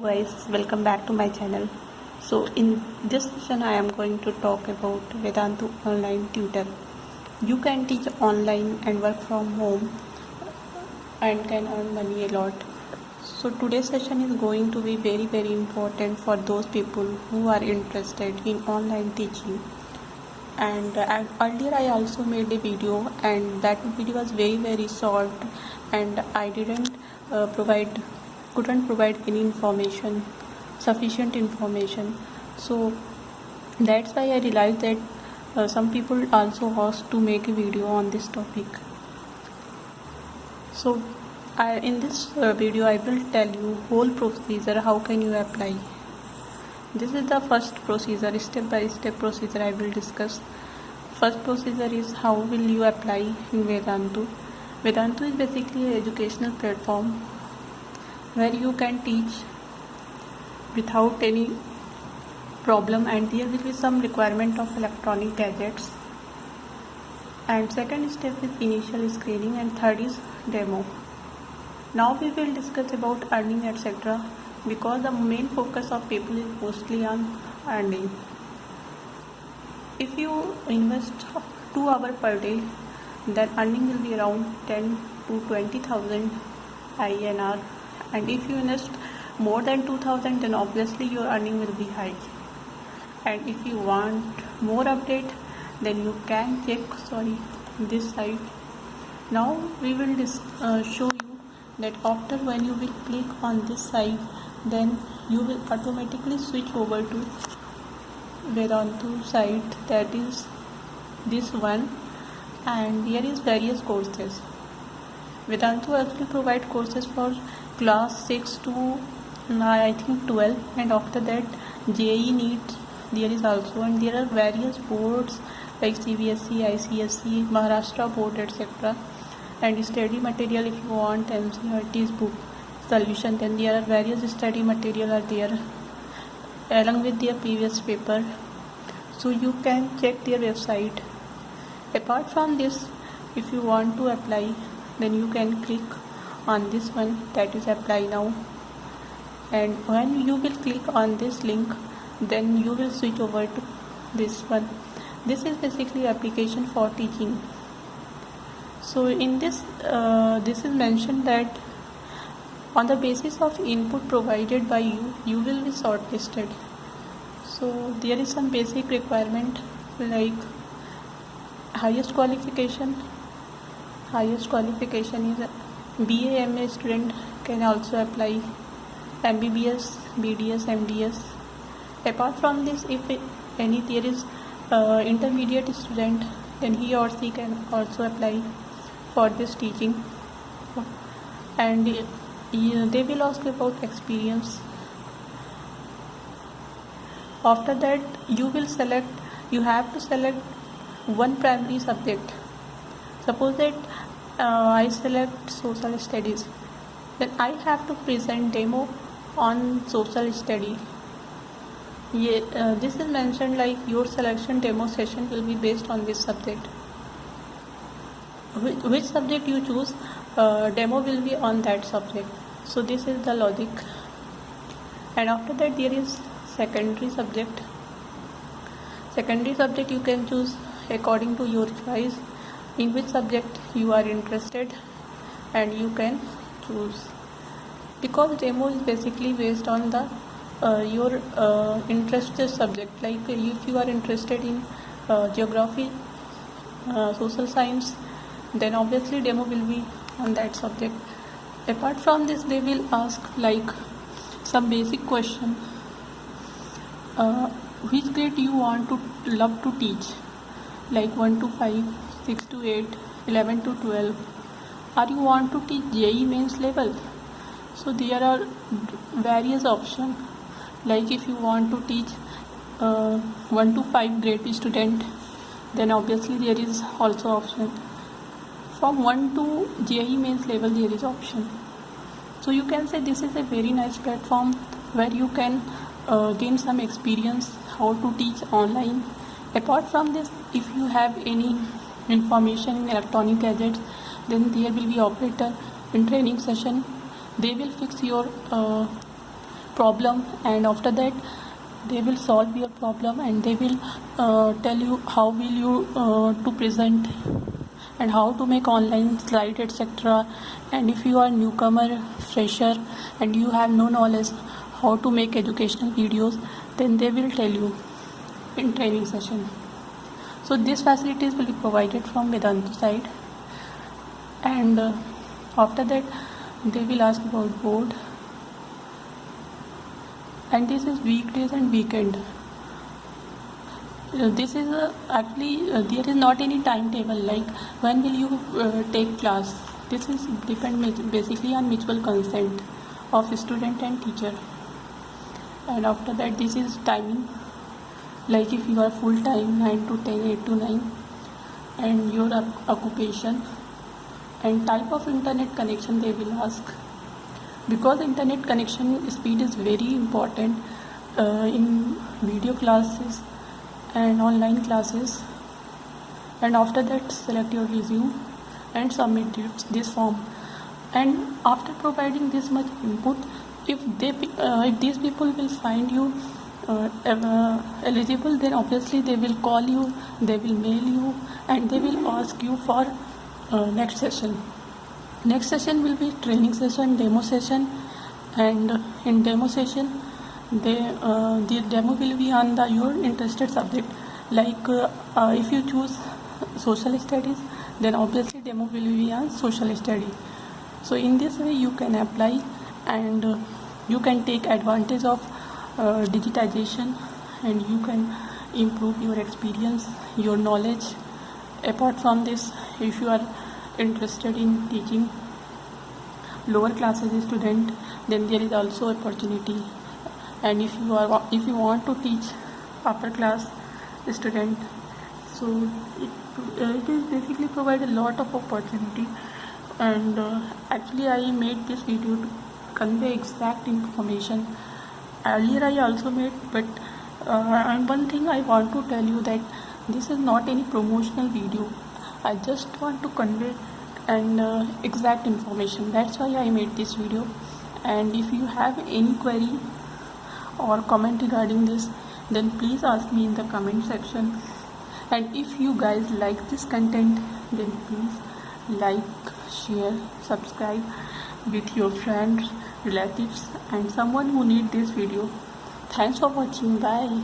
guys, welcome back to my channel. So in this session I am going to talk about Vedantu online tutor. You can teach online and work from home and can earn money a lot. So today's session is going to be very important for those people who are interested in online teaching. And earlier I also made a video, and that video was very short, and I couldn't provide any sufficient information. So that's why I realized that some people also asked to make a video on this topic. So in this video I will tell you whole procedure, how can you apply. This is the first procedure, step by step procedure I will discuss. First procedure is how will you apply in Vedantu. Vedantu is basically an educational platform where you can teach without any problem, and there will be some requirement of electronic gadgets. And second step is initial screening, and third is demo. Now we will discuss about earning, etc., because the main focus of people is mostly on earning. If you invest 2 hours per day, then earning will be around 10 to 20,000 INR. And if you invest more than 2,000, then obviously your earning will be high. And if you want more update, then you can check this site. Now we will show you that after when you will click on this site, then you will automatically switch over to Vedantu site, that is this one, and here is various courses. Vedantu actually provide courses for class 6 to I think 12, and after that JEE NEET there is also, and there are various boards like CBSE, ICSE, Maharashtra board, etc. And study material, if you want NCERT's book solution, then there are various study material are there along with their previous paper, so you can check their website. Apart from this, if you want to apply, then you can click on this one, that is apply now, and when you will click on this link, then you will switch over to this one. This is basically application for teaching. So in this this is mentioned that on the basis of input provided by you, you will be shortlisted. So there is some basic requirement like highest qualification is BA MA student can also apply, MBBS, BDS, MDS. Apart from this, if there is intermediate student, then he or she can also apply for this teaching, and they will ask about experience. After that you have to select one primary subject. Suppose that I select social studies, then I have to present demo on social study. This is mentioned like your selection demo session will be based on this subject. Which subject you choose, demo will be on that subject. So this is the logic. And after that there is secondary subject. Secondary subject you can choose according to your choice in which subject you are interested, and you can choose, because demo is basically based on the your interested subject. Like if you are interested in geography, social science, then obviously demo will be on that subject. Apart from this, they will ask like some basic question, which grade you love to teach, like 1 to 5, 6 to 8, 11 to 12, or you want to teach JEE mains level. So there are various options, like if you want to teach 1 to 5 grade student, then obviously there is also option. From 1 to JEE mains level there is option. So you can say this is a very nice platform where you can gain some experience how to teach online. Apart from this, if you have any information in electronic gadgets, then there will be operator in training session. They will fix your problem, and after that they will solve your problem, and they will tell you how will you to present and how to make online slide, etc. And if you are newcomer, fresher, and you have no knowledge how to make educational videos, then they will tell you in training session. So these facilities will be provided from Vedanta side, and after that they will ask about board, and this is weekdays and weekend. This is actually there is not any timetable like when will you take class. This is depend basically on mutual consent of student and teacher. And after that, this is timing, like if you are full time 9 to 10, 8 to 9, and your occupation and type of internet connection they will ask, because internet connection speed is very important in video classes and online classes. And after that, select your resume and submit this form. And after providing this much input, if these people will find you eligible, then obviously they will call you, they will mail you, and they will ask you for next session. Next session will be training session, demo session, and in demo session the demo will be on your interested subject. Like if you choose social studies, then obviously demo will be on social study. So in this way you can apply, and you can take advantage of digitization, and you can improve your experience, your knowledge. Apart from this, if you are interested in teaching lower classes student, then there is also opportunity. And if you want to teach upper class student, so it is basically provide a lot of opportunity. And actually I made this video to convey exact information. Earlier I also made, but and one thing I want to tell you that this is not any promotional video. I just want to convey and exact information. That's why I made this video. And if you have any query or comment regarding this, then please ask me in the comment section. And if you guys like this content, then please like, share, subscribe with your friends, relatives, and someone who need this video. Thanks for watching. Bye.